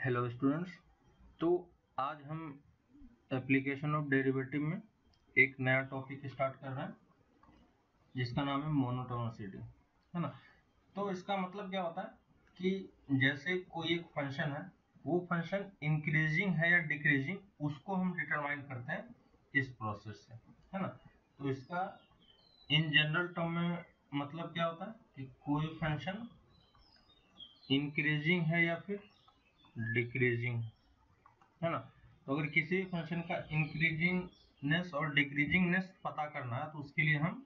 Hello students. तो आज हम एप्लीकेशन ऑफ डेरिवेटिव में एक नया टॉपिक स्टार्ट कर रहे हैं जिसका नाम है मोनोटोनिसिटी, है ना। तो इसका मतलब क्या होता है कि जैसे कोई एक फंक्शन है, वो फंक्शन इंक्रीजिंग है या डिक्रीजिंग उसको हम डिटरमाइन करते हैं इस प्रोसेस से, है ना। तो इसका इन जनरल टर्म में मतलब क्या होता है कि कोई फंक्शन इंक्रीजिंग है या फिर डिक्रीजिंग, है ना। तो अगर किसी भी फंक्शन का इंक्रीजिंगनेस और डिक्रीजिंगनेस पता करना है तो उसके लिए हम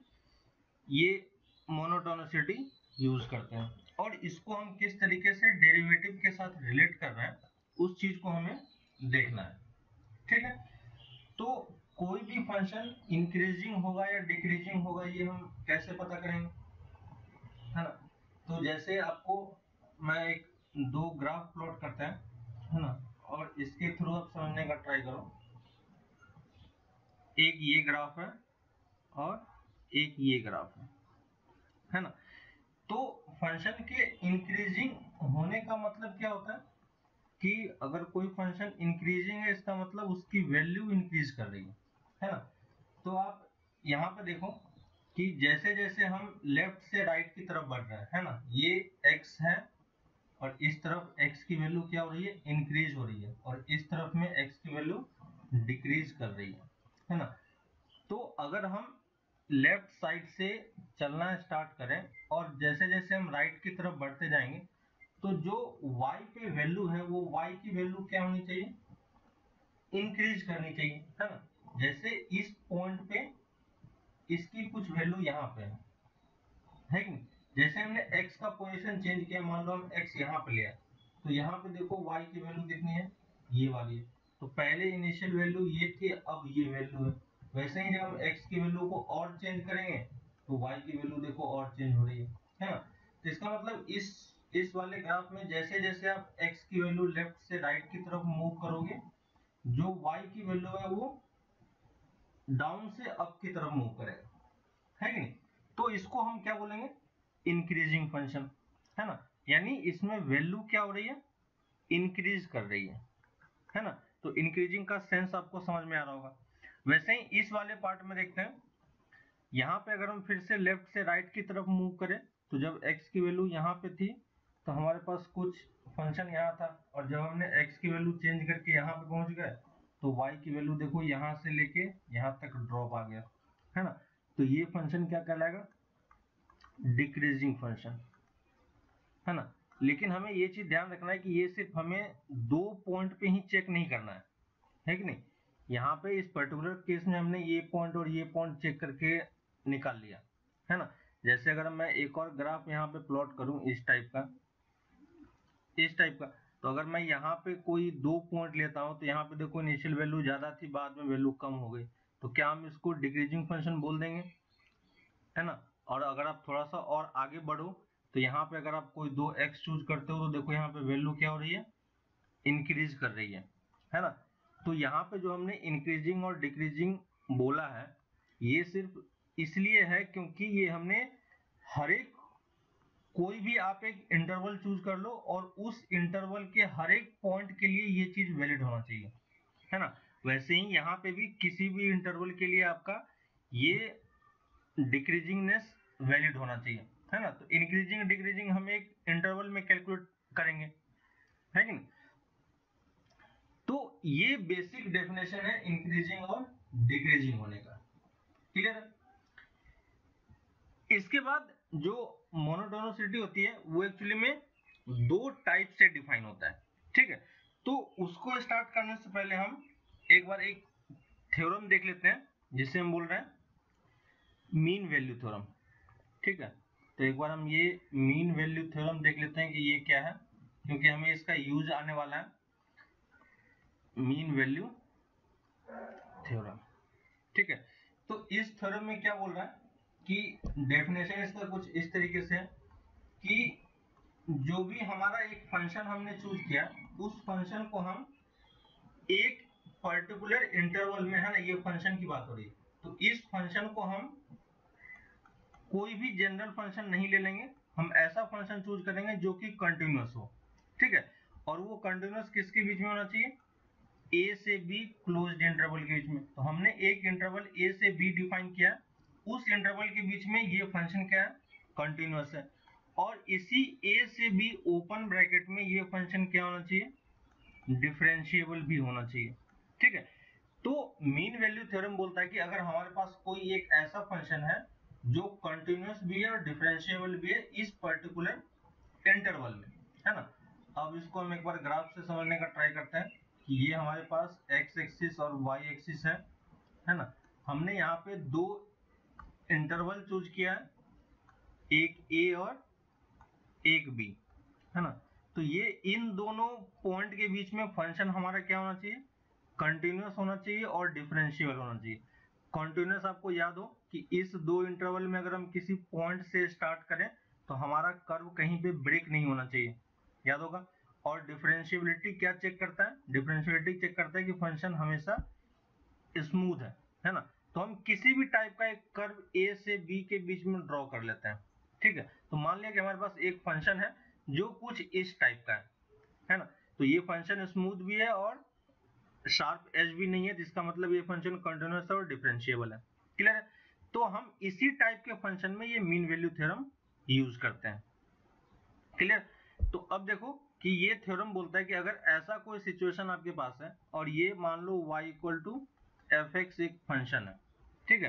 ये मोनोटोनिसिटी यूज करते हैं, और इसको हम किस तरीके से डेरिवेटिव के साथ रिलेट कर रहे हैं उस चीज को हमें देखना है, ठीक है। तो कोई भी फंक्शन इंक्रीजिंग होगा या डिक्रीजिंग होगा ये हम कैसे पता करेंगे, है ना। तो जैसे आपको मैं एक दो ग्राफ प्लॉट करते हैं, है ना, और इसके थ्रू आप समझने का ट्राई करो। एक ये ग्राफ है और एक ये ग्राफ है ना। तो फंक्शन के इंक्रीजिंग होने का मतलब क्या होता है कि अगर कोई फंक्शन इंक्रीजिंग है इसका मतलब उसकी वैल्यू इंक्रीज कर रही है ना। तो आप यहाँ पे देखो कि जैसे जैसे हम लेफ्ट से राइट की तरफ बढ़ रहे हैं, है ना, ये x है और इस तरफ x की वैल्यू क्या हो रही है, इंक्रीज हो रही है, और इस तरफ में x की वैल्यू डिक्रीज कर रही है ना। तो अगर हम लेफ्ट साइड से चलना स्टार्ट करें और जैसे जैसे हम राइट की तरफ बढ़ते जाएंगे तो जो y पे वैल्यू है वो y की वैल्यू क्या होनी चाहिए, इंक्रीज करनी चाहिए, है ना। जैसे इस पॉइंट पे इसकी कुछ वैल्यू यहाँ पे है कि नहीं। जैसे हमने x का पोजीशन चेंज किया, मान लो हम x यहाँ पे लिया, तो यहाँ पे देखो y की वैल्यू कितनी है, ये वाली है। तो पहले इनिशियल वैल्यू ये थी, अब ये वैल्यू है। वैसे ही जब हम x की वैल्यू को और चेंज करेंगे तो y की वैल्यू देखो और चेंज हो रही है ना। तो इसका मतलब इस वाले ग्राफ में जैसे जैसे आप x की वैल्यू लेफ्ट से राइट की तरफ मूव करोगे, जो y की वैल्यू है वो डाउन से अप की तरफ मूव करेगा, है कि नहीं। तो इसको हम क्या बोलेंगे, इंक्रीजिंग फंक्शन, है ना। यानी इसमें वैल्यू क्या हो रही है, इंक्रीज कर रही है ना। तो इंक्रीजिंग का सेंस आपको समझ में आ रहा होगा। वैसे ही इस वाले पार्ट में देखते हैं, यहाँ पे अगर हम फिर से लेफ्ट से राइट की तरफ मूव करें तो जब x की वैल्यू यहाँ पे थी तो हमारे पास कुछ फंक्शन यहाँ था, और जब हमने x की वैल्यू चेंज करके यहाँ पे पहुंच गए तो y की वैल्यू देखो यहाँ से लेके यहाँ तक ड्रॉप आ गया, है ना। तो ये फंक्शन क्या कहलाएगा, डिक्रीजिंग फंक्शन, है ना। लेकिन हमें ये चीज ध्यान रखना है कि ये सिर्फ हमें दो पॉइंट पे ही चेक नहीं करना है कि नहीं। यहाँ पे इस पर्टिकुलर केस में हमने ये पॉइंट और ये पॉइंट चेक करके निकाल लिया, है ना। जैसे अगर मैं एक और ग्राफ यहाँ पे प्लॉट करूं इस टाइप का, तो अगर मैं यहाँ पे कोई दो पॉइंट लेता हूँ तो यहाँ पे देखो इनिशियल वैल्यू ज्यादा थी, बाद में वैल्यू कम हो गई, तो क्या हम इसको डिक्रीजिंग फंक्शन बोल देंगे, है ना। और अगर आप थोड़ा सा और आगे बढ़ो तो यहाँ पे अगर आप कोई दो x चूज करते हो तो देखो यहाँ पे वैल्यू क्या हो रही है, इंक्रीज कर रही है ना। तो यहाँ पे जो हमने इंक्रीजिंग और डिक्रीजिंग बोला है ये सिर्फ इसलिए है क्योंकि ये हमने हर एक कोई भी आप एक इंटरवल चूज कर लो और उस इंटरवल के हर एक पॉइंट के लिए ये चीज वैलिड होना चाहिए, है ना। वैसे ही यहाँ पे भी किसी भी इंटरवल के लिए आपका ये डिक्रीजिंगनेस वैलिड होना चाहिए, है ना। तो इंक्रीजिंग डिक्रीजिंग हम एक इंटरवल में कैलकुलेट करेंगे, है कि नहीं। तो ये बेसिक डेफिनेशन है इंक्रीजिंग और डिक्रीजिंग होने का, क्लियर है। इसके बाद जो मोनोटोनिसिटी होती है वो एक्चुअली में दो टाइप से डिफाइन होता है, ठीक है। तो उसको स्टार्ट करने से पहले हम एक बार एक थ्योरम देख लेते हैं जिसे हम बोल रहे हैं मीन वैल्यू थ्योरम, ठीक है। तो एक बार हम ये मीन वैल्यू थ्योरम देख लेते हैं कि ये क्या है, क्योंकि हमें इसका यूज आने वाला है, मीन वैल्यू थ्योरम, ठीक है। तो इस थ्योरम में क्या बोल रहा है कि डेफिनेशन इसका कुछ इस तरीके से है कि जो भी हमारा एक फंक्शन हमने चूज किया उस फंक्शन को हम एक पर्टिकुलर इंटरवल में, है ना, ये फंक्शन की बात हो रही है, तो इस फंक्शन को हम कोई भी जनरल फंक्शन नहीं ले लेंगे, हम ऐसा फंक्शन चूज करेंगे जो कि कंटिन्यूअस हो, ठीक है। और वो कंटिन्यूअस किसके बीच में होना चाहिए, ए से बी क्लोज्ड इंटरवल के बीच में। तो हमने एक इंटरवल ए से बी डिफाइन किया, उस इंटरवल के बीच में ये फंक्शन क्या है, कंटिन्यूअस है। और इसी ए से बी ओपन ब्रैकेट में ये फंक्शन क्या होना चाहिए, डिफरेंशिएबल भी होना चाहिए। ठीक है, तो मीन वैल्यू थ्योरम बोलता है कि अगर हमारे पास कोई एक ऐसा फंक्शन है जो कंटिन्यूअस भी है और डिफरेंशिएबल भी है इस पर्टिकुलर इंटरवल में, है ना। अब इसको हम एक बार ग्राफ से समझने का ट्राई करते हैं कि ये हमारे पास एक्स एक्सिस और वाई एक्सिस है ना। हमने यहाँ पे दो इंटरवल चूज किया है, एक ए और एक बी, है ना। तो ये इन दोनों पॉइंट के बीच में फंक्शन हमारा क्या होना चाहिए, कंटिन्यूअस होना चाहिए और डिफरेंशिएबल होना चाहिए। कंटिन्यूअस आपको याद हो कि इस दो इंटरवल में अगर हम किसी पॉइंट से स्टार्ट करें तो हमारा कर्व कहीं पे ब्रेक नहीं होना चाहिए, याद होगा। और डिफरेंशिएबिलिटी क्या चेक करता है, डिफरेंशिएबिलिटी चेक करता है कि फंक्शन हमेशा स्मूथ है ना। तो हम किसी भी टाइप का एक कर्व ए से बी के बीच में ड्रॉ कर लेते हैं। ठीक है, तो मान लिया कि हमारे पास एक फंक्शन है जो कुछ इस टाइप का है ना। तो ये फंक्शन स्मूथ भी है और शार्प एज भी नहीं है, जिसका मतलब ये फंक्शन कंटिन्यूअस और डिफरेंशिएबल है। क्लियर है, तो हम इसी टाइप के फंक्शन में ये मीन वैल्यू थ्योरम यूज करते हैं। क्लियर, तो अब देखो कि ये थ्योरम बोलता है कि अगर ऐसा कोई सिचुएशन आपके पास है और ये मान लो y equal to f x एक फंक्शन है, ठीक है।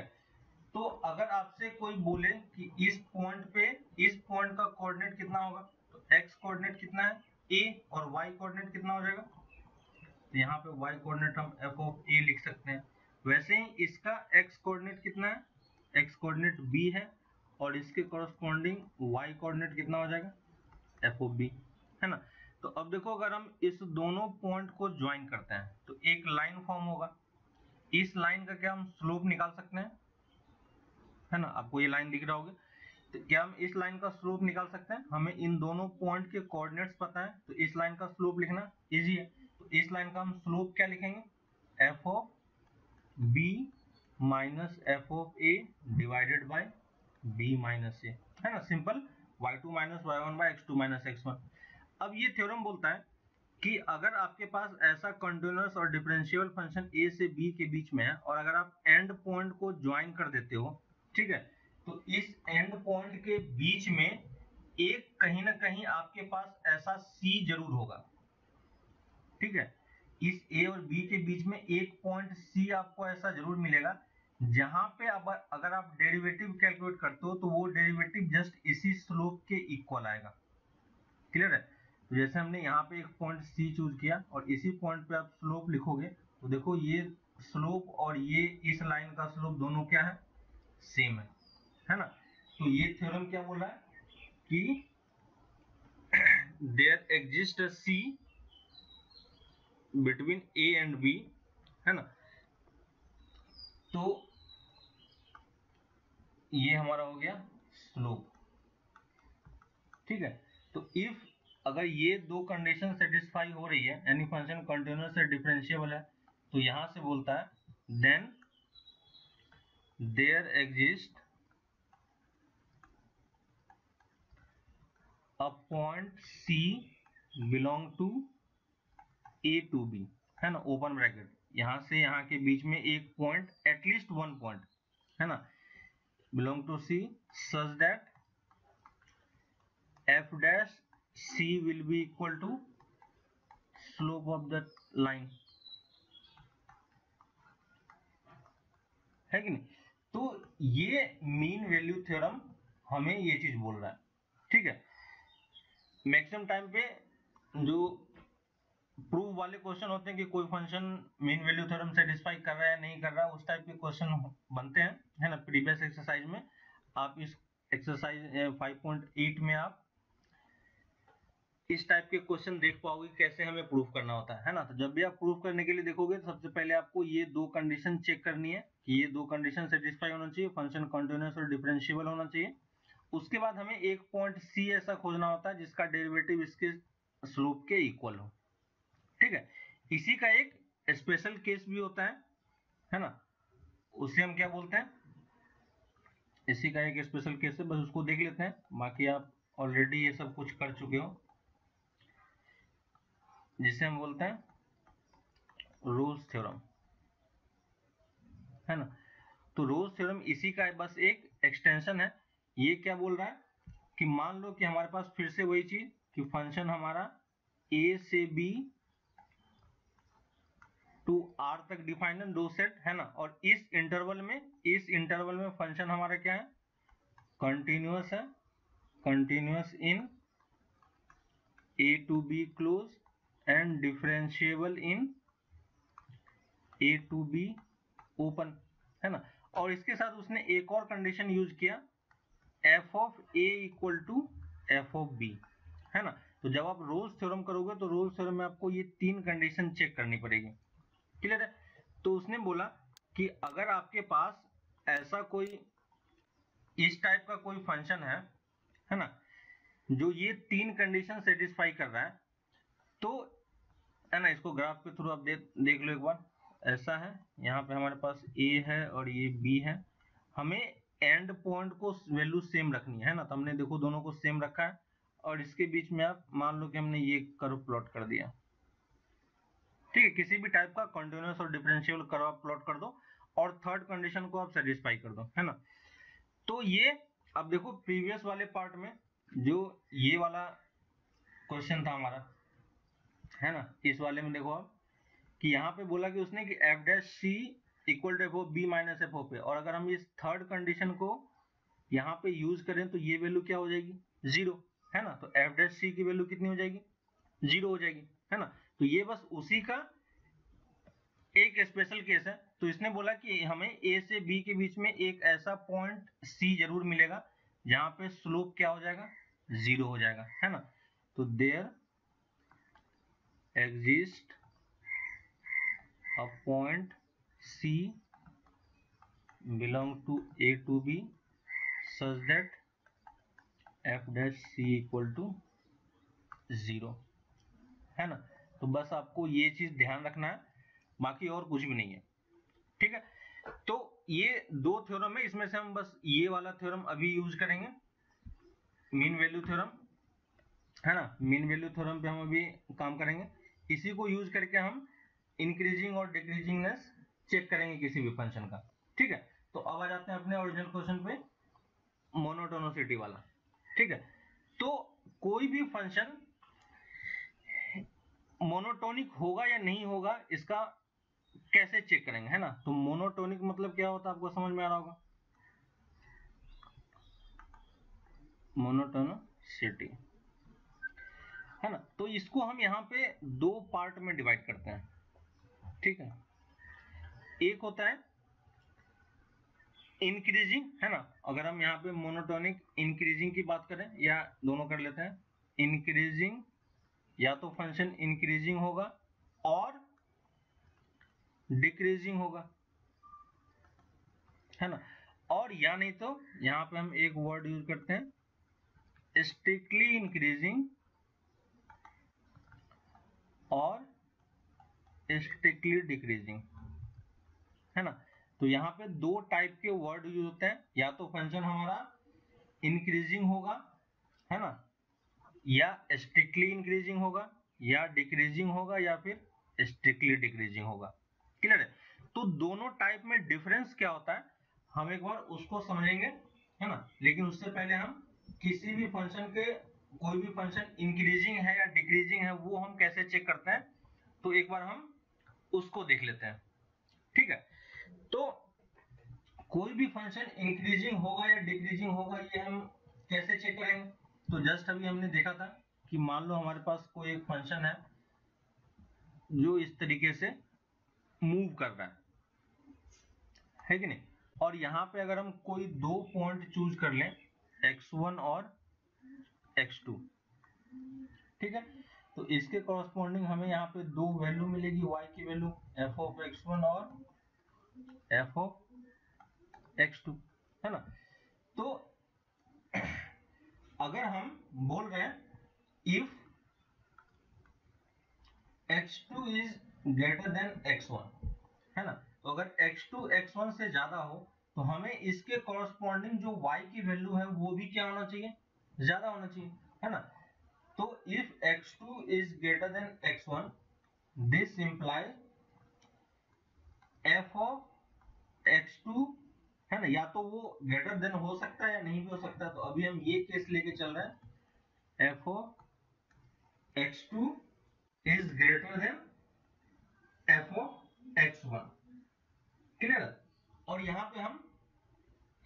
तो अगर आपसे कोई बोले कि इस पॉइंट का कोऑर्डिनेट कितना होगा, तो x कोऑर्डिनेट कितना है a और y कोऑर्डिनेट कितना हो जाएगा, तो यहाँ पे y कोऑर्डिनेट हम f ऑफ a लिख सकते हैं। वैसे ही इसका x कोऑर्डिनेट कितना है, x कोऑर्डिनेट b है और इसके कॉरस्पॉन्डिंग y कोऑर्डिनेट कितना हो जाएगा, f ऑफ b, है ना। तो अब देखो अगर हम इस दोनों पॉइंट को ज्वाइन करते हैं तो एक लाइन फॉर्म होगा, इस लाइन का क्या हम स्लोप निकाल सकते हैं, है ना। आपको ये लाइन दिख रहा होगा, तो क्या हम इस लाइन का स्लोप निकाल सकते हैं, हमें इन दोनों पॉइंट के कोऑर्डिनेट्स पता है तो इस लाइन का स्लोप लिखना इजी है। तो इस लाइन का हम स्लोप क्या लिखेंगे, F of B minus F of A divided by B minus A, है ना, simple y2 minus y1 bye x2 minus x1। अब ये थ्योरम बोलता है कि अगर आपके पास ऐसा कंटिन्यूअस और डिफरेंशिएबल फंक्शन a से b के बीच में है और अगर आप एंड पॉइंट को ज्वाइन कर देते हो, ठीक है, तो इस एंड पॉइंट के बीच में एक कहीं ना कहीं आपके पास ऐसा c जरूर होगा। ठीक है, इस a और b के बीच में एक पॉइंट c आपको ऐसा जरूर मिलेगा जहां पे अब अगर आप डेरिवेटिव कैलकुलेट करते हो तो वो डेरिवेटिव जस्ट इसी स्लोप के इक्वल आएगा। क्लियर है, तो जैसे हमने यहाँ पे एक पॉइंट C चूज किया और इसी पॉइंट पे आप स्लोप लिखोगे तो देखो ये स्लोप और ये इस लाइन का स्लोप दोनों क्या है, सेम है ना। तो ये थ्योरम क्या बोल रहा है कि there exist a C between A and B, है ना। तो ये हमारा हो गया स्लोप। ठीक है, तो इफ अगर ये दो कंडीशन सेटिस्फाई हो रही है यानी फंक्शन कंटिन्यूअस है डिफरेंशिएबल है, तो यहां से बोलता है then there exist a point C belong to A to B, है ना, ओपन ब्रैकेट, यहां से यहां के बीच में एक पॉइंट एटलीस्ट वन पॉइंट, है ना, belong to C such that f dash C will be equal to slope of that line, है कि नहीं। तो ये मीन वैल्यू थ्योरम हमें ये चीज बोल रहा है। ठीक है, मैक्सिमम टाइम पे जो प्रूफ वाले क्वेश्चन होते हैं कि कोई function mean value theorem satisfy कर रहा है नहीं कर रहा है, उस टाइप के क्वेश्चन बनते हैं, है ना। प्रीवियस एक्सरसाइज में आप इस एक्सरसाइज 5.8 में आप इस टाइप के क्वेश्चन देख पाओगे कैसे हमें प्रूफ करना होता है ना। तो जब भी आप प्रूफ करने के लिए देखोगे तो सबसे पहले आपको ये दो कंडीशन चेक करनी है कि ये दो कंडीशन सेटिस्फाई होना चाहिए, फंक्शन कंटिन्यूअस और डिफरेंशिएबल होना चाहिए। उसके बाद हमें एक पॉइंट C ऐसा खोजना होता है जिसका डेरिवेटिव इसके स्लोप के इक्वल हो। ठीक है, इसी का एक स्पेशल केस भी होता है ना, उसे हम क्या बोलते हैं, इसी का एक स्पेशल केस है, बस उसको देख लेते हैं, बाकी आप ऑलरेडी ये सब कुछ कर चुके हो। जिसे हम बोलते हैं रोल्स थ्योरम, है ना। तो रोल्स थ्योरम इसी का बस एक एक्सटेंशन है। ये क्या बोल रहा है कि मान लो कि हमारे पास फिर से वही चीज कि फंक्शन हमारा ए से बी टू आर तक डिफाइंड है, दो सेट, है ना। और इस इंटरवल में फंक्शन हमारा क्या है, कंटिन्यूअस है, continuous in A to B close and differentiable in A to B open, है ना। और इसके साथ उसने एक और कंडीशन यूज किया, f of A equal to F of B, है ना। तो जब आप रोल्स थ्योरम करोगे तो रोल्स थ्योरम में आपको ये तीन कंडीशन चेक करनी पड़ेगी, क्लियर है। तो उसने बोला कि अगर आपके पास ऐसा कोई इस टाइप का कोई फंक्शन है ना, जो ये तीन कंडीशन सेटिस्फाई कर रहा है, तो है ना, इसको ग्राफ के थ्रू आप देख लो एक बार। ऐसा है, यहाँ पे हमारे पास ए है और ये बी है, हमें एंड पॉइंट को वैल्यू सेम रखनी है ना। तो हमने देखो दोनों को सेम रखा है, और इसके बीच में आप मान लो कि हमने ये कर्व प्लॉट कर दिया, ठीक है। किसी भी टाइप का कंटिन्यूअस और डिफरेंशियल कर्व आप प्लॉट कर दो, और थर्ड कंडीशन को आप सेटिस्फाई कर दो, है ना। तो ये अब देखो प्रीवियस वाले पार्ट में जो ये वाला क्वेश्चन था हमारा, है ना, इस वाले में देखो आप कि यहाँ पे बोला कि उसने कि F dash C equal to F of B minus F of A, और अगर हम इस थर्ड कंडीशन को यहाँ पे यूज करें तो ये वैल्यू क्या हो जाएगी, जीरो, है ना। तो एफ डैश सी की वैल्यू कितनी हो जाएगी, जीरो हो जाएगी, है ना। तो ये बस उसी का एक स्पेशल केस है। तो इसने बोला कि हमें ए से बी के बीच में एक ऐसा पॉइंट सी जरूर मिलेगा जहां पे स्लोप क्या हो जाएगा, जीरो हो जाएगा, है ना। तो there exist a point C belong to A to B such that f dash C equal to zero, है ना। तो बस आपको ये चीज ध्यान रखना है, बाकी और कुछ भी नहीं है, ठीक है। तो ये दो थ्योरम है, इसमें से हम बस ये वाला थ्योरम अभी यूज करेंगे, मीन वैल्यू थ्योरम, है ना। मीन वैल्यू थ्योरम पे हम अभी काम करेंगे। इसी को यूज करके हम इंक्रीजिंग और डिक्रीजिंगनेस चेक करेंगे किसी भी फंक्शन का, ठीक है। तो अब आ जाते हैं अपने ओरिजिनल क्वेश्चन पे, मोनोटोनिसिटी वाला, ठीक है। तो कोई भी फंक्शन मोनोटोनिक होगा या नहीं होगा, इसका कैसे चेक करेंगे, है ना। तो मोनोटोनिक मतलब क्या होता है, आपको समझ में आ रहा होगा, मोनोटोनिसिटी, है ना। तो इसको हम यहाँ पे दो पार्ट में डिवाइड करते हैं, ठीक है। एक होता है इंक्रीजिंग, है ना। अगर हम यहाँ पे मोनोटोनिक इंक्रीजिंग की बात करें, या दोनों कर लेते हैं, इंक्रीजिंग, या तो फंक्शन इंक्रीजिंग होगा और डिक्रीजिंग होगा, है ना। और या नहीं तो यहाँ पे हम एक वर्ड यूज करते हैं, स्ट्रिक्टली इंक्रीजिंग और स्ट्रिक्टली डिक्रीजिंग, है ना। तो यहाँ पे दो टाइप के वर्ड यूज होते हैं, या तो फंक्शन हमारा इंक्रीजिंग होगा, है ना, या स्ट्रिक्टली इंक्रीजिंग होगा, या डिक्रीजिंग होगा, या फिर स्ट्रिक्टली डिक्रीजिंग होगा, क्लियर है। तो दोनों टाइप में डिफरेंस क्या होता है, हम एक बार उसको समझेंगे, है ना। लेकिन उससे पहले हम किसी भी फंक्शन के, कोई भी फंक्शन इंक्रीजिंग है या डिक्रीजिंग है, वो हम कैसे चेक करते हैं, तो एक बार हम उसको देख लेते हैं, ठीक है। तो कोई भी फंक्शन इंक्रीजिंग होगा या डिक्रीजिंग होगा, ये हम कैसे चेक करेंगे। तो जस्ट अभी हमने देखा था कि मान लो हमारे पास कोई एक फंक्शन है जो इस तरीके से मूव कर रहा है कि नहीं। और यहाँ पे अगर हम कोई दो पॉइंट चूज कर लें, x1 और x2, ठीक है। तो इसके कॉरस्पॉन्डिंग हमें यहाँ पे दो वैल्यू मिलेगी, y की वैल्यू f ऑफ x1 और f ऑफ x2, है ना। तो अगर हम बोल रहे हैं if x2 is greater than x1, है ना। तो अगर x2 x1 से ज्यादा हो तो हमें इसके कॉरस्पॉन्डिंग जो y की वैल्यू है वो भी क्या होना चाहिए, ज्यादा होना चाहिए, है ना। तो if x2 is greater than x1 this imply f of x2 है ना, या तो वो ग्रेटर देन हो सकता है या नहीं भी हो सकता है। तो अभी हम ये केस लेके चल रहे हैं f of x2 is greater than f of x1, clear. और यहाँ पे हम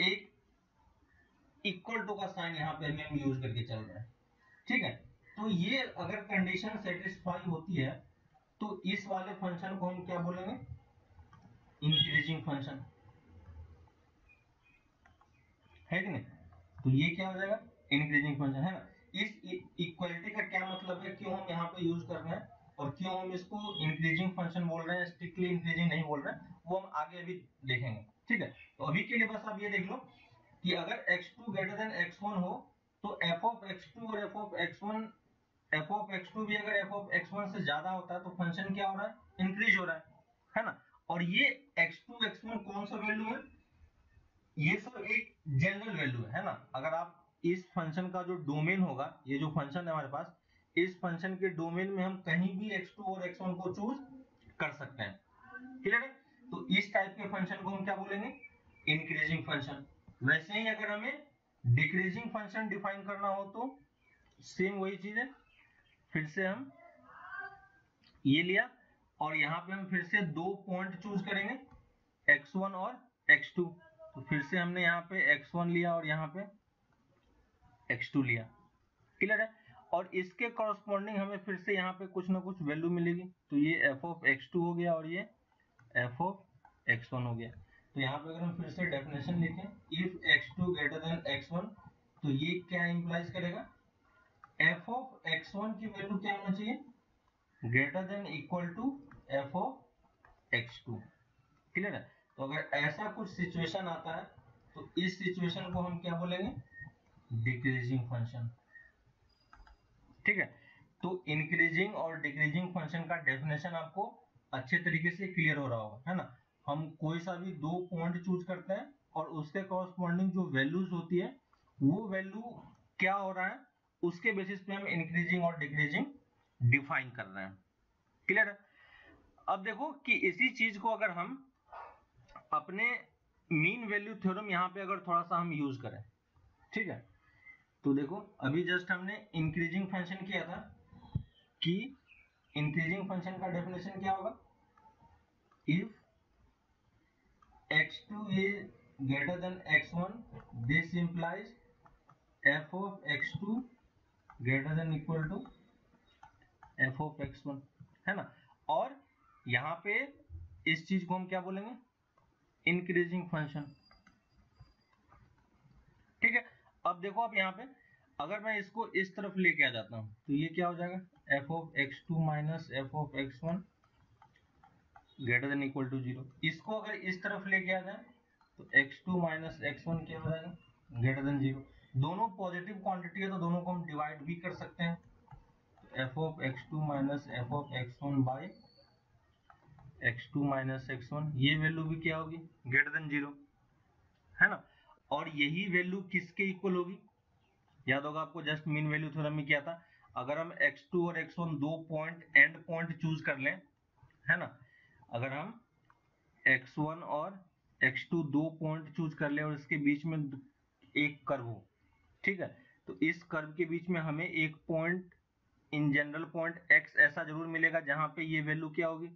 एक इक्वल टू का साइन यहाँ पे हम यूज करके चल रहे हैं, ठीक है। तो ये अगर कंडीशन सेटिस्फाई होती है तो इस वाले फंक्शन को हम क्या बोलेंगे, इंक्रीजिंग फंक्शन, है कि नहीं। तो ये क्या हो जाएगा, इंक्रीजिंग फंक्शन, है ना। इस इक्वलिटी का क्या मतलब है, क्यों हम यहाँ पे यूज कर रहे हैं और क्यों हम इसको इंक्रीजिंग फंक्शन बोल रहे हैं, स्ट्रिक्टली इंक्रीजिंग नहीं बोल रहे हैं, वो हम आगे अभी देखेंगे, ठीक है। तो अभी के लिए बस आप ये देख लो कि अगर x2 ग्रेटर देन x1 हो तो f ऑफ x2 और f of x1, f of x2 भी अगर f ऑफ x1 से ज्यादा होता है तो फंक्शन क्या हो रहा है, इंक्रीज हो रहा है ना। और ये x2 x1 कौन सा वैल्यू है, ये सब एक जनरल वैल्यू है ना। अगर आप इस फंक्शन का जो डोमेन होगा, ये जो फंक्शन है हमारे पास, इस फंक्शन के डोमेन में हम कहीं भी x2 और x1 को चूज कर सकते हैं, क्लियर है। तो इस टाइप के फंक्शन को हम क्या बोलेंगे, इंक्रीजिंग फंक्शन। वैसे ही अगर हमें डिक्रीजिंग फंक्शन डिफाइन करना हो तो सेम वही चीज है, फिर से हम ये लिया और यहाँ पे हम फिर से दो पॉइंट चूज करेंगे, x1 और x2। तो फिर से हमने यहाँ पे x1 लिया और यहाँ पे x2 लिया, क्लियर है। और इसके कॉरस्पॉन्डिंग हमें फिर से यहाँ पे कुछ ना कुछ वैल्यू मिलेगी। तो ये f ऑफ x2 हो गया और ये f ऑफ x1 हो गया। तो यहाँ पे अगर हम फिर से डेफिनेशन लिखें, if x2 greater than x1, तो ये क्या इंप्लाइज करेगा, f ऑफ x1 की वैल्यू क्या होना चाहिए, greater than equal to f of x2, clear है। तो अगर ऐसा कुछ सिचुएशन आता है तो इस सिचुएशन को हम क्या बोलेंगे, डिक्रीजिंग फंक्शन, ठीक है। तो इंक्रीजिंग और डिक्रीजिंग फंक्शन का डेफिनेशन आपको अच्छे तरीके से क्लियर हो रहा होगा, है ना। हम कोई सा भी दो पॉइंट चूज करते हैं और उसके कॉरस्पॉन्डिंग जो वैल्यूज होती है वो वैल्यू क्या हो रहा है उसके बेसिस पे हम इंक्रीजिंग और डिक्रीजिंग डिफाइन कर रहे हैं, क्लियर है। अब देखो कि इसी चीज को अगर हम अपने मीन वैल्यू थ्योरम यहाँ पे अगर थोड़ा सा हम यूज करें, ठीक है। तो देखो अभी जस्ट हमने इंक्रीजिंग फंक्शन किया था कि इंक्रीजिंग फंक्शन का डेफिनेशन क्या होगा, if x2 is greater than x1 this implies f of x2 greater than equal to f of x1, है ना। और यहाँ पे इस चीज को हम क्या बोलेंगे, इंक्रीजिंग फंक्शन, ठीक है। अब देखो अब यहाँ पे अगर मैं इसको इस तरफ लेके आ जाता हूँ तो ये क्या हो जाएगा, f of x2 minus f of x1 greater than equal to 0। इसको अगर इस तरफ लेके आ जाए तो x2 माइनस x1 क्या हो जाएगा, ग्रेटर देन 0। दोनों पॉजिटिव क्वांटिटी है तो दोनों को हम डिवाइड भी कर सकते हैं। तो f of x2 minus f of x1 by x2 minus x1, ये वैल्यू भी क्या होगी, ग्रेटर देन 0, है ना। और यही वैल्यू किसके इक्वल होगी, याद होगा आपको जस्ट मीन वैल्यू थ्योरम में किया था। अगर हम x2 और x1 दो पॉइंट एंड पॉइंट चूज कर लें, है ना, अगर हम x1 और x2 दो पॉइंट चूज कर ले और इसके बीच में एक कर्व हो, ठीक है। तो इस कर्व के बीच में हमें एक point, in general point x ऐसा जरूर मिलेगा जहां पे ये वैल्यू क्या होगी,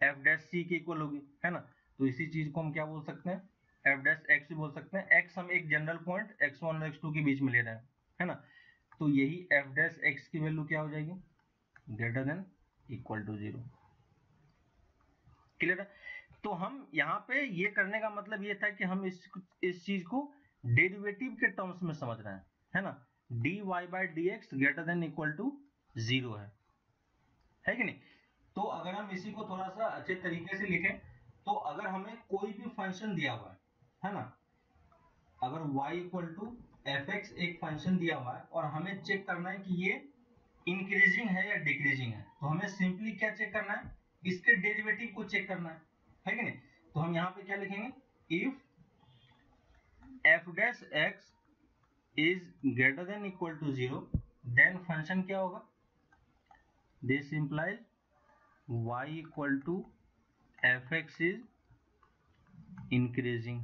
एफ डैश सी के इक्वल होगी, है ना। तो इसी चीज को हम क्या बोल सकते हैं, एफ डैश एक्स भी बोल सकते हैं। एक्स हम एक जनरल पॉइंट x1 और x2 के बीच में ले रहे हैं, है ना। तो यही एफ डैश एक्स की वैल्यू क्या हो जाएगी, greater than equal to 0, clear है। तो हम यहाँ पे ये करने का मतलब ये था कि हम इस चीज को डेरिवेटिव के टर्म्स में समझ रहे हैं, है ना। dy by D x greater than equal to 0 है कि नहीं। तो अगर हम इसी को थोड़ा सा अच्छे तरीके से लिखें तो अगर हमें कोई भी फंक्शन दिया हुआ है ना, अगर y equal to f x एक फंक्शन दिया हुआ है और हमें चेक करना है कि ये इंक्रीजिंग है या डिक्रीजिंग है, तो हमें सिंपली क्या चेक करना है, इसके डेरिवेटिव को चेक करना है कि नहीं। तो हम यहाँ पे क्या लिखेंगे, if f dash x is greater than equal to 0 then function क्या होगा, this implies y equal to f x is increasing,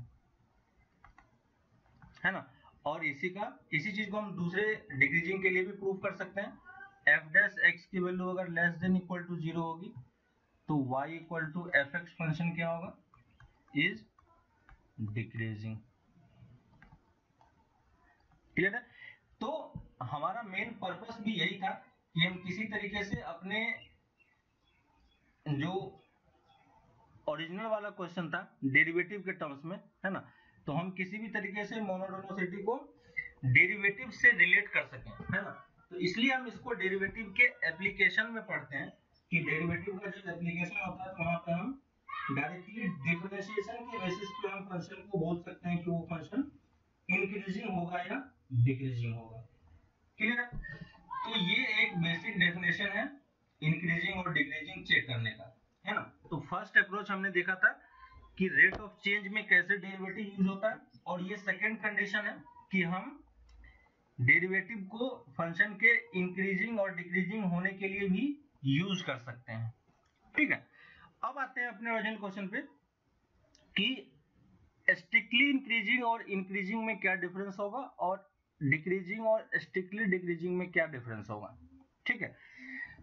है ना। और इसी चीज को हम दूसरे डिक्रीजिंग के लिए भी प्रूव कर सकते हैं। एफ डैश एक्स की वैल्यू अगर लेस देन इक्वल टू 0 होगी तो y equal to f x function क्या होगा, इज डिक्रीजिंग। क्लियर है। तो हमारा मेन पर्पस भी यही था कि हम किसी तरीके से अपने जो ओरिजिनल वाला क्वेश्चन था डेरिवेटिव के टर्म्स में, है ना, तो हम किसी भी तरीके से मोनोटोनिसिटी को डेरिवेटिव से रिलेट कर सकें, है ना। तो इसलिए हम इसको डेरिवेटिव के एप्लीकेशन में पढ़ते हैं कि डेरिवेटिव का जो एप्लीकेशन होता है तो वहां पे हम डायरेक्टली डिफरेंशिएशन के बेसिस पे हम फंक्शन को बोल सकते हैं कि वो फंक्शन इंक्रीजिंग होगा या डिक्रीजिंग होगा। क्लियर है। तो ये एक बेसिक डेफिनेशन है इंक्रीजिंग और डिक्रीजिंग चेक करने का, है ना। तो फर्स्ट अप्रोच हमने देखा था कि रेट ऑफ चेंज में कैसे डेरिवेटिव यूज होता है, और ये सेकंड कंडीशन है कि हम डेरिवेटिव को फंक्शन के इंक्रीजिंग और डिक्रीजिंग होने के लिए भी यूज कर सकते हैं। ठीक है। अब आते हैं अपने ओरिजिनल क्वेश्चन पे कि स्ट्रिक्टली इंक्रीजिंग और इंक्रीजिंग में क्या डिफरेंस होगा और डिक्रीजिंग और स्ट्रिक्टली डिक्रीजिंग में क्या डिफरेंस होगा। ठीक है।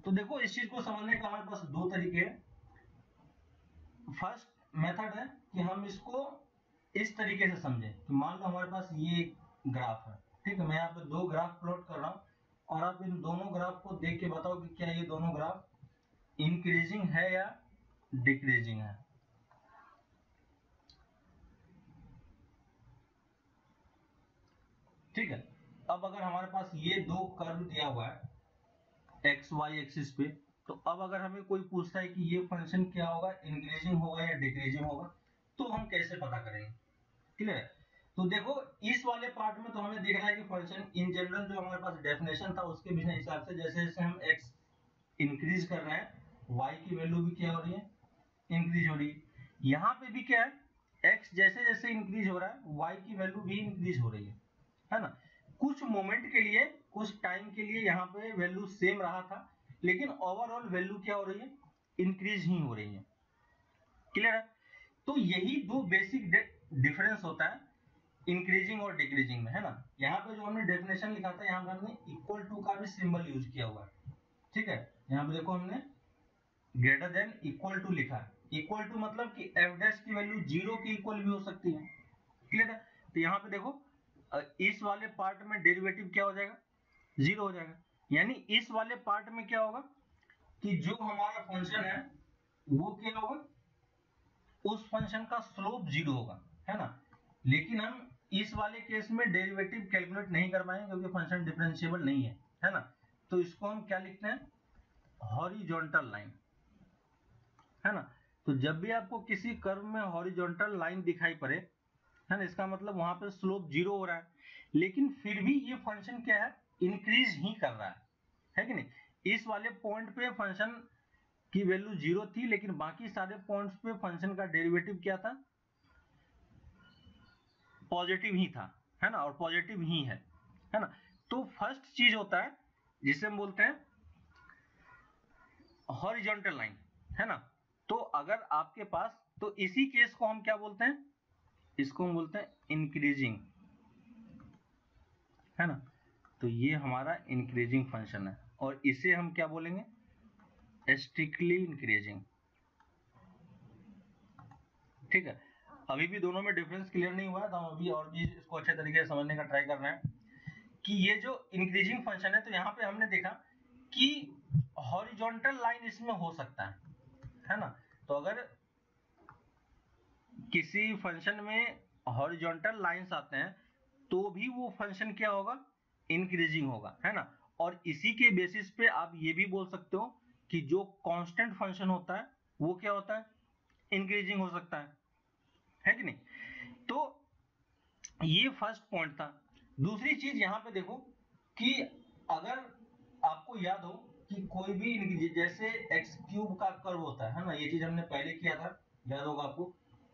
तो देखो इस चीज को समझने का हमारे पास दो तरीके हैं। फर्स्ट मेथड है कि हम इसको इस तरीके से समझें कि मान लो हमारे पास ये ग्राफ है, ठीक है, मैं यहाँ पे दो ग्राफ प्लॉट कर रहा हूँ और आप इन दोनों ग्राफ को देख के बताओ कि क्या ये दोनों ग्राफ इंक्रीजिंग है या डिक्रीजिंग है। ठीक है। अब अगर हमारे पास ये दो कर्व दिया हुआ है एक्स वाई एक्सिस पे, तो अब अगर हमें कोई पूछता है कि ये फंक्शन क्या होगा, इंक्रीजिंग होगा या डिक्रीजिंग होगा, तो हम कैसे पता करेंगे। क्लियर है। तो देखो इस वाले पार्ट में तो हमें दिख रहा है कि फंक्शन इन जनरल जो हमारे पास डेफिनेशन था उसके भी हिसाब से जैसे जैसे हम x इंक्रीज कर रहे हैं y की वैल्यू भी क्या हो रही है, इंक्रीज हो रही है। यहाँ पे भी क्या है, x जैसे जैसे इंक्रीज हो रहा है y की वैल्यू भी इंक्रीज हो रही है ना। कुछ मोमेंट के लिए, कुछ टाइम के लिए यहाँ पे वैल्यू सेम रहा था, लेकिन ओवरऑल वैल्यू क्या हो रही है, इंक्रीज ही हो रही है। क्लियर है। तो यही दो बेसिक डिफरेंस होता है इंक्रीजिंग और डिक्रीजिंग में, है ना। यहाँ पे जो हमने डेफिनेशन लिखा था यहाँ पे हमने इक्वल टू का भी सिंबल यूज किया हुआ है। ठीक है। यहाँ पे देखो हमने ग्रेटर देन इक्वल टू लिखा है। इक्वल टू मतलब कि एफ डैश की वैल्यू 0 की इक्वल भी हो सकती है। क्लियर है। तो यहाँ पे देखो इस वाले पार्ट में डेरिवेटिव क्या हो जाएगा, 0 हो जाएगा। यानी इस वाले पार्ट में क्या होगा कि जो हमारा फंक्शन है वो क्या होगा, उस फंक्शन का स्लोप 0 होगा, है ना। लेकिन हम इस वाले केस में डेरिवेटिव कैलकुलेट नहीं कर पाएंगे क्योंकि फंक्शन डिफरेंशिएबल नहीं है ना। तो इसको हम क्या लिखते हैं, हॉरिजॉन्टल लाइन, है ना। तो जब भी आपको किसी कर्व में हॉरिजॉन्टल लाइन दिखाई पड़े, है ना, इसका मतलब वहां पे स्लोप 0 हो रहा है, लेकिन फिर भी ये फंक्शन क्या है, इंक्रीज ही कर रहा है कि नहीं। इस वाले पॉइंट पे फंक्शन की वैल्यू 0 थी, लेकिन बाकी सारे पॉइंट्स पे फंक्शन का डेरिवेटिव क्या था, पॉजिटिव ही था, है ना, और पॉजिटिव ही है ना। तो फर्स्ट चीज होता है जिसे हम बोलते हैं हॉरिजॉन्टल लाइन, है ना। तो अगर आपके पास, तो इसी केस को हम क्या बोलते हैं, इसको हम बोलते हैं इंक्रीजिंग, है ना। तो ये हमारा इंक्रीजिंग फंक्शन है और इसे हम क्या बोलेंगे, स्ट्रिक्टली इंक्रीजिंग। ठीक है। अभी भी दोनों में डिफरेंस क्लियर नहीं हुआ है, तो हम अभी और भी इसको अच्छे तरीके से समझने का ट्राई कर रहे हैं कि ये जो इंक्रीजिंग फंक्शन है, तो यहाँ पे हमने देखा कि हॉरिजॉन्टल लाइन इसमें हो सकता है ना। तो अगर किसी फंक्शन में हॉरिजॉन्टल लाइंस आते हैं तो भी वो फंक्शन क्या होगा, इंक्रीजिंग होगा, है ना। और इसी के बेसिस पे आप ये भी बोल सकते हो कि जो कांस्टेंट फंक्शन होता है वो क्या होता है, इंक्रीजिंग हो सकता है कि नहीं। तो ये फर्स्ट पॉइंट था। दूसरी चीज यहाँ पे देखो कि अगर आपको याद हो कि कोई भी जैसे एक्स क्यूब का कर्व होता है ना, ये चीज हमने पहले किया था, याद होगा आपको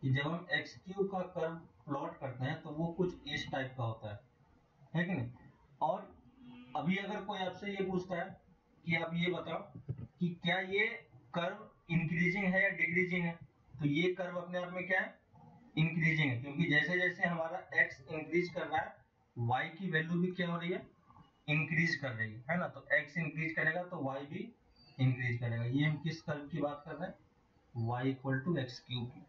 कि जब हम एक्स क्यूब का कर्व प्लॉट करते हैं तो वो कुछ इस टाइप का होता है कि नहीं। और अभी अगर कोई आपसे ये पूछता है कि आप ये बताओ कि क्या ये कर्व इंक्रीजिंग है या डिक्रीजिंग है, तो ये कर्व अपने आप में क्या है, इंक्रीजिंग है, क्योंकि जैसे जैसे हमारा x इंक्रीज कर रहा है y की वैल्यू भी क्या हो रही है, इंक्रीज कर रही है ना। तो x इंक्रीज करेगा तो y भी इंक्रीज करेगा। ये हम किस कर्व की बात कर रहे हैं, y equal to x cube की।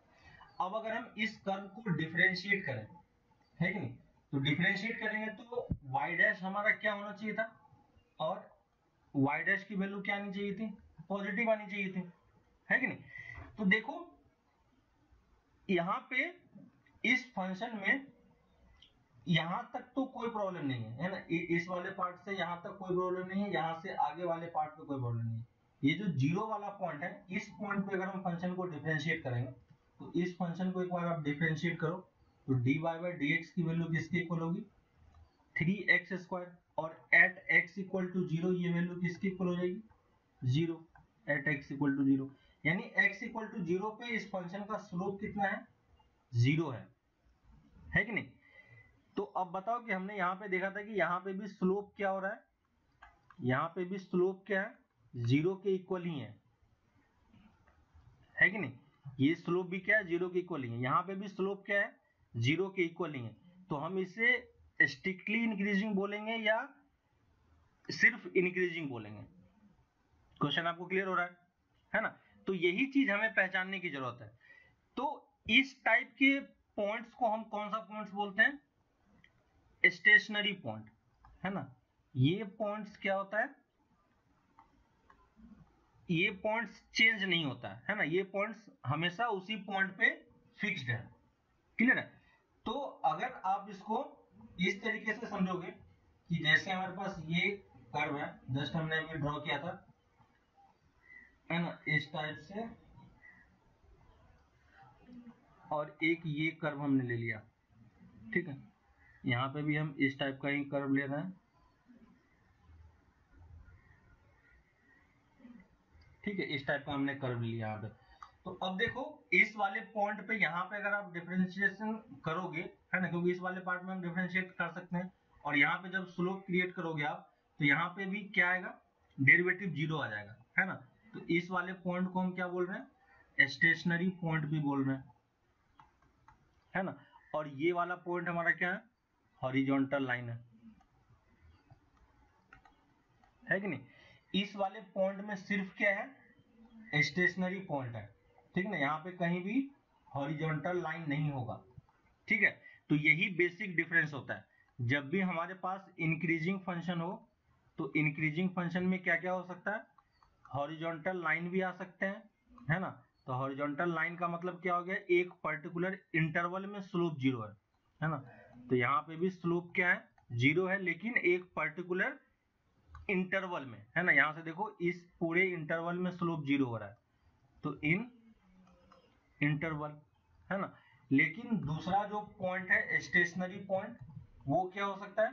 अब अगर हम इस कर्व को डिफरेंशिएट करें, है कि नहीं, तो डिफरेंशिएट करेंगे तो y डैश हमारा क्या होना चाहिए था, और y डैश की वैल्यू क्या आनी चाहिए थी, पॉजिटिव आनी चाहिए थी, है कि नहीं। तो देखो यहाँ पे इस फंक्शन में यहाँ तक तो कोई प्रॉब्लम नहीं है ना, इस वाले पार्ट से यहाँ तक कोई प्रॉब्लम नहीं है, यहाँ से आगे वाले पार्ट पे कोई प्रॉब्लम नहीं है। ये जो जीरो वाला पॉइंट है, इस पॉइंट पे अगर हम फंक्शन को डिफरेंशिएट करेंगे, तो इस फंक्शन को एक बार आप डिफरेंशिएट करो, तो dy बाई dx की वैल्यू किसके इक्वल होगी, 3x², और एट x इक्वल टू 0 ये वैल्यू किसकी इक्वल हो जाएगी, 0, एट x इक्वल टू 0, यानी x इक्वल टू 0 पे इस फंक्शन का स्लोप कितना है, 0 है कि नहीं। तो अब बताओ कि हमने यहाँ पे देखा था कि यहाँ पे भी स्लोप क्या हो रहा है, यहाँ पे भी स्लोप क्या है, 0 के इक्वल ही है कि नहीं। ये स्लोप भी क्या है, 0 के इक्वल ही है, यहाँ पे भी स्लोप क्या है, 0 के इक्वल ही है। तो हम इसे स्ट्रिक्टली इंक्रीजिंग बोलेंगे या सिर्फ इंक्रीजिंग बोलेंगे, क्वेश्चन आपको क्लियर हो रहा है ना। तो यही चीज हमें पहचानने की जरूरत है। तो इस टाइप के पॉइंट्स को हम कौन सा पॉइंट्स बोलते हैं, स्टेशनरी पॉइंट, है ना। ये पॉइंट्स क्या होता है, ये पॉइंट्स चेंज नहीं होता है ना, ये पॉइंट्स हमेशा उसी पॉइंट पे फिक्स्ड है, क्लियर है। तो अगर आप इसको इस तरीके से समझोगे कि जैसे हमारे पास ये कर्व है, जस्ट हमने अभी ड्रॉ किया था, है ना, इस टाइप से, और एक ये कर्व हमने ले लिया, ठीक है। यहाँ पे भी हम इस टाइप का ही कर्व ले रहे हैं, ठीक है, इस टाइप का हमने कर्व लिया यहाँ पे। तो अब देखो इस वाले पॉइंट पे यहाँ पे अगर आप डिफरेंशिएशन करोगे, है ना, क्योंकि इस वाले पार्ट में हम डिफरेंशिएट कर सकते हैं, और यहाँ पे जब स्लोप क्रिएट करोगे आप, तो यहाँ पे भी क्या आएगा, डेरिवेटिव 0 आ जाएगा, है ना। तो इस वाले पॉइंट को हम क्या बोल रहे हैं, स्टेशनरी पॉइंट भी बोल रहे हैं, है ना। और ये वाला पॉइंट हमारा क्या है, हॉरिजॉन्टल लाइन है कि नहीं। इस वाले पॉइंट में सिर्फ क्या है, स्टेशनरी पॉइंट है, ठीक है ना, यहाँ पे कहीं भी हॉरिजॉन्टल लाइन नहीं होगा, ठीक है। तो यही बेसिक डिफरेंस होता है। जब भी हमारे पास इंक्रीजिंग फंक्शन हो, तो इंक्रीजिंग फंक्शन में क्या क्या हो सकता है, हॉरिजॉन्टल लाइन भी आ सकते हैं, है ना। तो हॉरिजॉन्टल लाइन का मतलब क्या हो गया, एक पर्टिकुलर इंटरवल में स्लोप 0 है ना। तो यहाँ पे भी स्लोप क्या है, 0 है, लेकिन एक पर्टिकुलर इंटरवल में, है ना। यहाँ से देखो इस पूरे इंटरवल में स्लोप 0 हो रहा है, तो इन इंटरवल, है ना। लेकिन दूसरा जो पॉइंट है स्टेशनरी पॉइंट, वो क्या हो सकता है,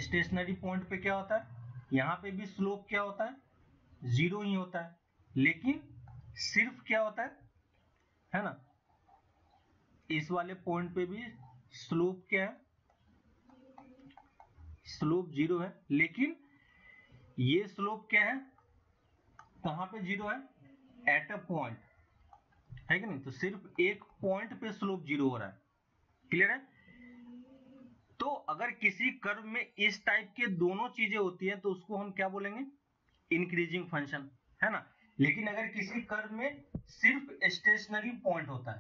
स्टेशनरी पॉइंट पे क्या होता है, यहाँ पे भी स्लोप क्या होता है, 0 ही होता है, लेकिन सिर्फ क्या होता है ना, इस वाले पॉइंट पे भी स्लोप क्या है, स्लोप 0 है, लेकिन ये स्लोप क्या है, कहां पे 0 है, एट अ पॉइंट, है कि नहीं। तो सिर्फ एक पॉइंट पे स्लोप 0 हो रहा है, क्लियर है। तो अगर किसी कर्व में इस टाइप के दोनों चीजें होती है तो उसको हम क्या बोलेंगे, इंक्रीजिंग फंक्शन, है ना। लेकिन अगर किसी कर्व में सिर्फ स्टेशनरी पॉइंट होता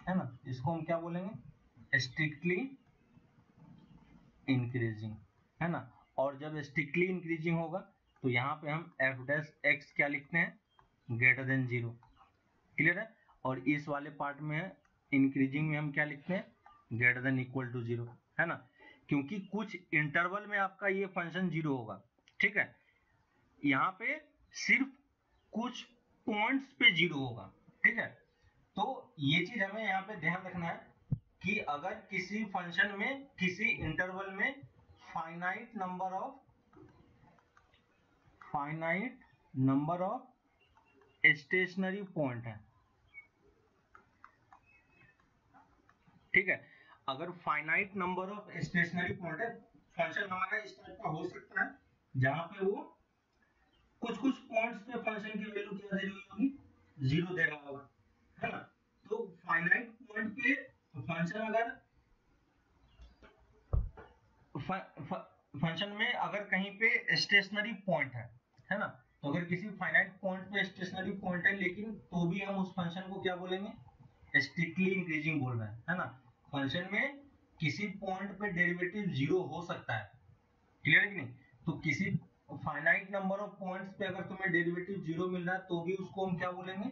है ना, इसको हम क्या बोलेंगे, स्ट्रिक्टली इंक्रीजिंग, है ना। और जब स्ट्रिक्टली इंक्रीजिंग होगा तो यहाँ पे हम एफ डैश एक्स क्या लिखते हैं, ग्रेटर देन 0, क्लियर है। और इस वाले पार्ट में है इंक्रीजिंग में हम क्या लिखते हैं, ग्रेटर देन इक्वल टू 0, है ना। क्योंकि कुछ इंटरवल में आपका ये फंक्शन 0 होगा, ठीक है। यहाँ पे सिर्फ कुछ पॉइंट्स पे 0 होगा, ठीक है। तो ये चीज हमें यहाँ पे ध्यान रखना है कि अगर किसी फंक्शन में किसी इंटरवल में finite number of stationary point है, ठीक है। अगर finite number of stationary point है फंक्शन हमारा इस टाइप का हो सकता है जहां पे वो कुछ कुछ पॉइंट्स पे फंक्शन की वैल्यू क्या दे रही होगी, जीरो दे रहा होगा, है ना। तो फाइनाइट पॉइंट पे फंक्शन अगर फंक्शन में अगर कहीं पे स्टेशनरी पॉइंट है ना, तो अगर किसी फाइनाइट पॉइंट पे स्टेशनरी पॉइंट है लेकिन तो भी हम उस फंक्शन को क्या बोलेंगे, स्ट्रिक्टली इंक्रीजिंग बोल रहे हैं, है ना। फंक्शन में किसी पॉइंट पे डेरिवेटिव जीरो हो सकता है, क्लियर है कि नहीं। तो किसी फाइनाइट नंबर ऑफ पॉइंट्स पे अगर तुम्हें डेरिवेटिव जीरो मिल रहा है तो भी उसको हम क्या बोलेंगे,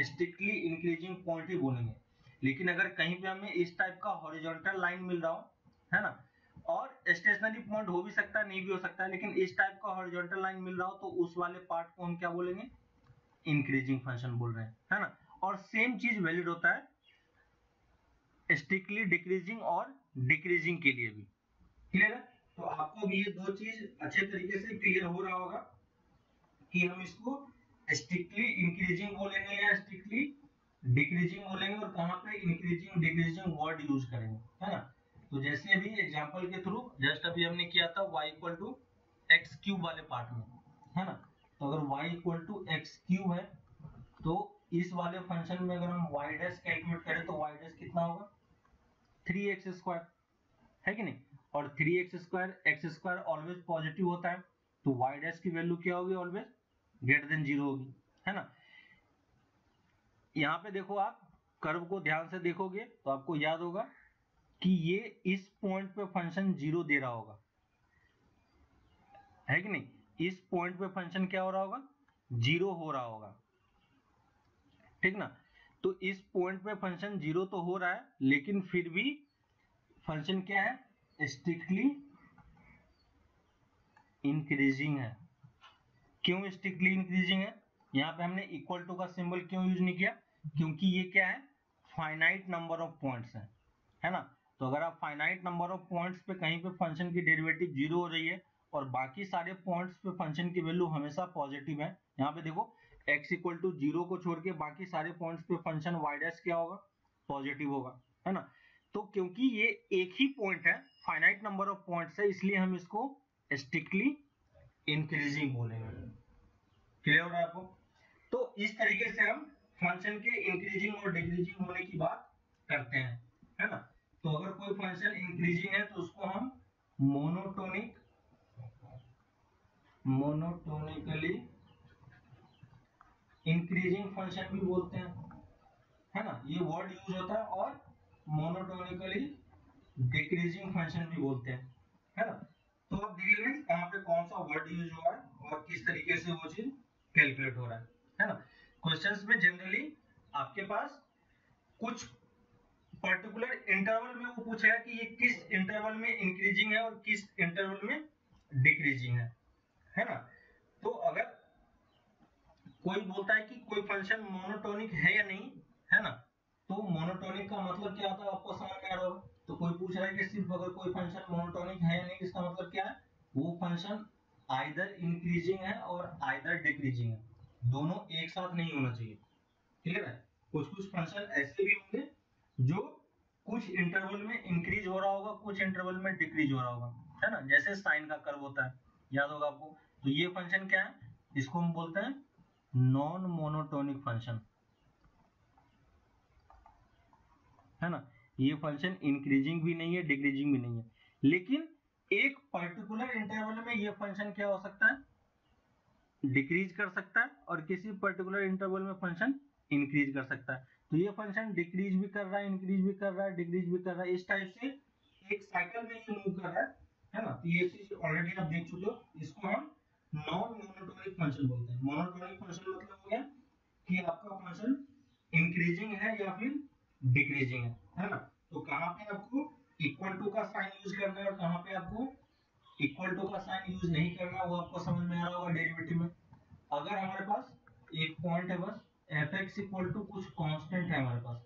स्ट्रिक्टली इंक्रीजिंग पॉइंट ही बोलेंगे। लेकिन अगर कहीं पे हमें इस टाइप का हॉरिजॉन्टल लाइन मिल रहा हो, है ना, और स्टेशनरी पॉइंट हो भी सकता है नहीं भी हो सकता है, लेकिन इस टाइप का हॉरिजॉन्टल लाइन मिल रहा हो तो उस वाले पार्ट को हम क्या बोलेंगे, इंक्रीजिंग फंक्शन बोल रहे हैं, है ना। और सेम चीज वैलिड होता है स्ट्रिक्टली डिक्रीजिंग और डिक्रीजिंग के लिए भी, क्लियर है। तो आपको भी ये दो चीज अच्छे तरीके से क्लियर हो रहा होगा कि हम इसको स्ट्रिक्टली इंक्रीजिंग बोलेंगे या स्ट्रिक्टली डिक्रीजिंग बोलेंगे और कहाँ पे इंक्रीजिंग डिक्रीजिंग वर्ड यूज करेंगे, है ना। तो जैसे अभी एग्जांपल के थ्रू जस्ट अभी हमने किया था y equal to x cube वाले पार्ट में, है ना। तो अगर y equal to x cube है तो इस वाले फंक्शन में अगर हम y डैश कैलकुलेट करें तो y डैश कितना होगा, 3x स्क्वायर, है कि नहीं। और 3x स्क्वायर ऑलवेज पॉजिटिव होता है, तो y डैश की वैल्यू क्या होगी, ऑलवेज ग्रेटर देन जीरो होगी, है ना। यहाँ पे देखो आप कर्व को ध्यान से देखोगे तो आपको याद होगा कि ये इस पॉइंट पे फंक्शन जीरो दे रहा होगा, है कि नहीं। इस पॉइंट पे फंक्शन क्या हो रहा होगा, जीरो हो रहा होगा, ठीक ना। तो इस पॉइंट पे फंक्शन जीरो तो हो रहा है लेकिन फिर भी फंक्शन क्या है, स्ट्रिक्टली इंक्रीजिंग है। क्यों स्ट्रिक्टली इंक्रीजिंग है, यहाँ पे हमने इक्वल टू का सिंबल क्यों यूज नहीं किया, क्योंकि ये क्या है, फाइनाइट नंबर ऑफ पॉइंट्स है ना। तो अगर आप फाइनाइट नंबर ऑफ पॉइंट्स पे कहीं पे फंक्शन की डेरिवेटिव जीरो हो रही है और बाकी सारे पॉइंट्स पे फंक्शन की वैल्यू हमेशा पॉजिटिव है, यहाँ पे देखो x इक्वल टू जीरो को छोड़ के बाकी सारे पॉइंट्स पे फंक्शन y डैश क्या होगा, पॉजिटिव होगा, है ना। तो क्योंकि ये एक ही पॉइंट है, फाइनाइट नंबर ऑफ पॉइंट्स है, इसलिए हम इसको स्ट्रिक्टली इंक्रीजिंग बोलेंगे, क्लियर हो रहा है आपको। तो इस तरीके से हम फंक्शन के इंक्रीजिंग और डिक्रीजिंग होने की बात करते हैं, है ना। तो अगर कोई फंक्शन इंक्रीजिंग है तो उसको हम मोनोटोनिकली इंक्रीजिंग फंक्शन भी बोलते हैं, है ना। ये वर्ड यूज होता है, और मोनोटोनिकली डिक्रीजिंग फंक्शन भी बोलते हैं, है ना। तो अब देखिए यहाँ पे कौन सा वर्ड यूज हुआ है और किस तरीके से वो चीज कैलकुलेट हो रहा है ना। क्वेश्चंस में जनरली आपके पास कुछ पर्टिकुलर इंटरवल में वो पूछेगा कि ये किस इंटरवल में इंक्रीजिंग है और किस इंटरवल में डिक्रीजिंग है ना। तो अगर कोई बोलता है कि कोई फंक्शन मोनोटोनिक है या नहीं, है ना, तो मोनोटोनिक का मतलब क्या होता है आपको समझ में आ रहा होगा। तो कोई पूछ रहा है कि सिर्फ अगर कोई फंक्शन मोनोटोनिक है या नहीं, इसका मतलब क्या है, वो फंक्शन आइदर इंक्रीजिंग है और आइदर डिक्रीजिंग है, दोनों एक साथ नहीं होना चाहिए, क्लियर है। कुछ कुछ फंक्शन ऐसे भी होंगे जो कुछ इंटरवल में इंक्रीज हो रहा होगा, कुछ इंटरवल में डिक्रीज हो रहा होगा, है ना, जैसे साइन का कर्व होता है, याद होगा आपको। तो ये फंक्शन क्या है, इसको हम बोलते हैं नॉन मोनोटोनिक फंक्शन, है ना। ये फंक्शन इंक्रीजिंग भी नहीं है, डिक्रीजिंग भी नहीं है, लेकिन एक पर्टिकुलर इंटरवल में ये फंक्शन क्या हो सकता है, डिक्रीज कर सकता है, और किसी पर्टिकुलर इंटरवल में फंक्शन इंक्रीज कर सकता है। तो ये फंक्शन डिक्रीज भी कर रहा है, इंक्रीज भी कर रहा है, डिक्रीज भी कर रहा है, इस टाइप से एक साइकिल में ये मूव कर रहा है ना। तो ये चीज ऑलरेडी आप देख चुके हो, इसको हम नॉन मोनोटोनिक फंक्शन बोलते हैं। मोनोटोनिक फंक्शन मतलब हो गया कि आपका फंक्शन इंक्रीजिंग है या फिर डिक्रीजिंग है ना। तो कहाँ पे आपको इक्वल टू का साइन यूज करना है और कहाँ पे आपको इक्वल टू का साइन यूज नहीं करना, वो आपको समझ में आ रहा होगा डेरिवेटिव में। अगर हमारे पास एक पॉइंट है बस, एफ एक्स इक्वल टू कुछ कांस्टेंट है हमारे पास,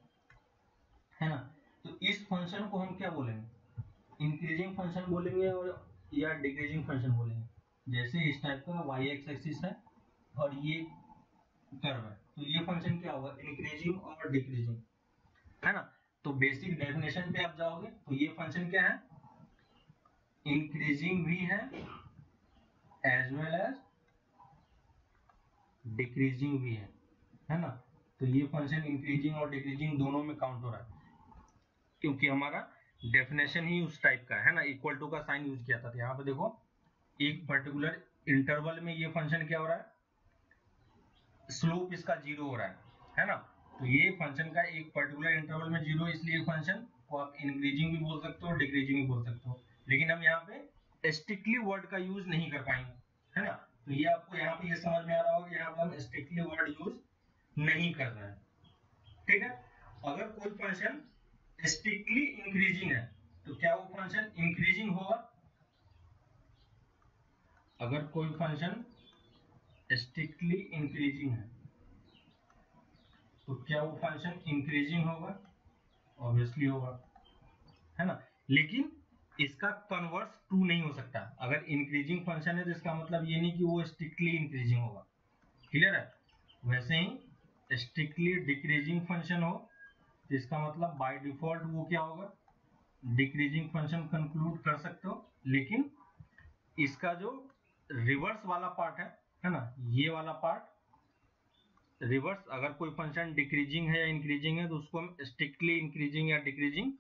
है ना, तो इस फंक्शन को हम क्या बोलेंगे, इंक्रीजिंग फंक्शन बोलेंगे और या डिक्रीजिंग फंक्शन बोलेंगे। जैसे इस टाइप का वाई एक्स एक्सिस है और ये कर्व है, तो ये फंक्शन क्या होगा, इंक्रीजिंग और डिक्रीजिंग, है ना। तो बेसिक डेफिनेशन पे आप जाओगे तो ये फंक्शन क्या है, इंक्रीजिंग भी है एज वेल एज डिक्रीजिंग भी है ना। तो ये फंक्शन इंक्रीजिंग और डिक्रीजिंग दोनों में काउंट हो रहा है, क्योंकि हमारा डेफिनेशन ही उस टाइप का है ना, इक्वल टू का साइन यूज किया था। यहाँ पे देखो एक पर्टिकुलर इंटरवल में ये फंक्शन क्या हो रहा है, स्लोप इसका 0 हो रहा है ना। तो ये फंक्शन का एक पर्टिकुलर इंटरवल में 0, इसलिए फंक्शन को आप इंक्रीजिंग भी बोल सकते हो, डिक्रीजिंग भी बोल सकते हो। लेकिन हम यहाँ पे स्ट्रिक्टली वर्ड का यूज नहीं कर पाएंगे, है ना। तो ये आपको यहाँ पे ये समझ में आ रहा होगा, यहाँ पे हम स्ट्रिक्टली वर्ड यूज नहीं कर रहे हैं, ठीक है। अगर कोई फंक्शन स्ट्रिक्टली इंक्रीजिंग है तो क्या वो फंक्शन इंक्रीजिंग होगा? अगर कोई फंक्शन स्ट्रिक्टली इंक्रीजिंग है तो क्या वो फंक्शन इंक्रीजिंग होगा? ऑब्वियसली होगा, है ना। लेकिन इसका कन्वर्स ट्रू नहीं हो सकता। अगर इंक्रीजिंग फंक्शन है तो इसका मतलब ये नहीं कि वो स्ट्रिक्टली इंक्रीजिंग होगा, क्लियर है। वैसे ही स्ट्रिक्टली डिक्रीजिंग फंक्शन हो तो इसका मतलब बाय डिफॉल्ट वो क्या होगा, डिक्रीजिंग फंक्शन कंक्लूड कर सकते हो। लेकिन इसका जो रिवर्स वाला पार्ट है ना, ये वाला पार्ट रिवर्स, अगर कोई फंक्शन डिक्रीजिंग है या इंक्रीजिंग है तो उसको हम स्ट्रिक्टली इंक्रीजिंग या डिक्रीजिंग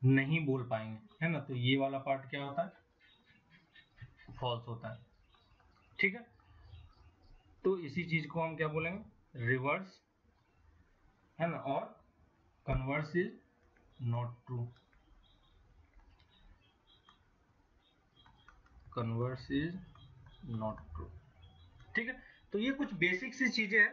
नहीं बोल पाएंगे, है ना। तो ये वाला पार्ट क्या होता है, फॉल्स होता है, ठीक है। तो इसी चीज को हम क्या बोलेंगे, रिवर्स, है ना। और converse is not true, converse is not true, ठीक है। तो ये कुछ बेसिक सी चीजें हैं,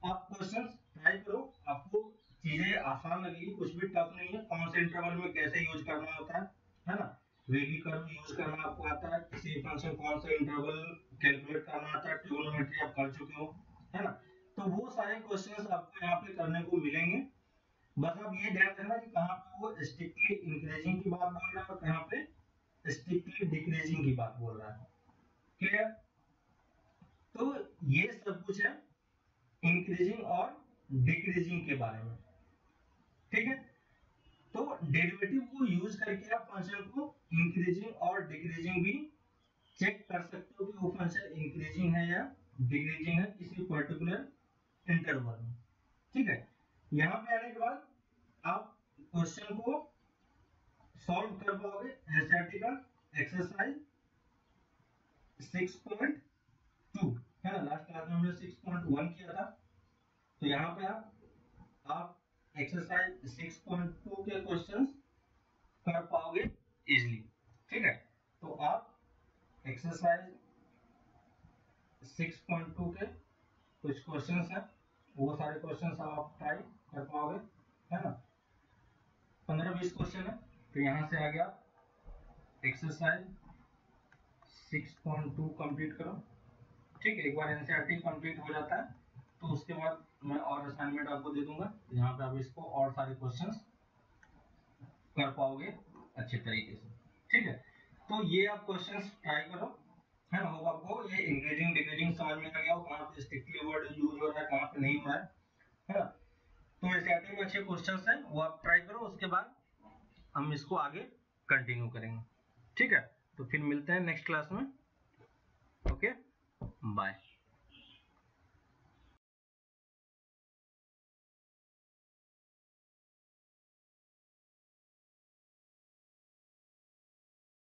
आप क्वेश्चन ट्राई करो, आपको चीजें आसान लगेगी, कुछ भी टफ नहीं है। कौन से इंटरवल में कैसे यूज करना होता है ना। वेगी कर्व यूज करना आपको आता है, किसी फंक्शन कौन सा इंटरवल कैलकुलेट करना आता है, ट्रिग्नोमेट्री आप कर चुके हो, है ना। तो वो सारे क्वेश्चंस आपको यहाँ पे करने को मिलेंगे। बस आप ये ध्यान रखना कि कहाँ पे वो स्ट्रिक्टली इंक्रीजिंग की बात बोल रहा है और कहाँ पे स्ट्रिक्टली डिक्रीजिंग की बात बोल रहा है, क्लियर। तो ये सब कुछ है इंक्रीजिंग और डिक्रीजिंग के बारे में, ठीक है। तो डेरिवेटिव को यूज करके आप फंक्शन को इंक्रीजिंग और डिक्रीजिंग भी चेक कर सकते हो कि वो फंक्शन इंक्रीजिंग है या डिक्रीजिंग है किसी पर्टिकुलर इंटरवल में, ठीक है। यहाँ पे आने के बाद आप क्वेश्चन को सॉल्व कर पाओगे। एनसीईआरटी का एक्सरसाइज 6.2 है ना, लास्ट क्लास में हमने 6.1 किया था। तो यहाँ पे आप एक्सरसाइज 6.2 के क्वेश्चंस कर पाओगे इजीली, ठीक है। तो आप एक्सरसाइज 6.2 के कुछ क्वेश्चंस हैं, वो सारे क्वेश्चंस आप ट्राई कर पाओगे, है ना। 15-20 क्वेश्चन है। तो यहाँ से आगे आप एक्सरसाइज 6.2 कंप्लीट करो, ठीक है। एक बार एनसीईआरटी कंप्लीट हो जाता है तो उसके बाद मैं और असाइनमेंट आपको दे दूंगा, यहाँ पे आप इसको और सारे क्वेश्चंस कर पाओगे अच्छे तरीके से, ठीक है। तो ये आप क्वेश्चंस ट्राई करो, है ना। होगा आपको ये इंक्रीजिंग डिक्रीजिंग समझ में आ गया हो, कहाँ पे स्ट्रिक्टली वर्ड यूज हो रहा है, कहाँ पे नहीं हो रहा है ना। तो एनसीईआरटी में अच्छे क्वेश्चंस हैं, वो आप ट्राई करो, उसके बाद हम इसको आगे कंटिन्यू करेंगे, ठीक है। तो फिर मिलते हैं नेक्स्ट क्लास में, ओके, बाय।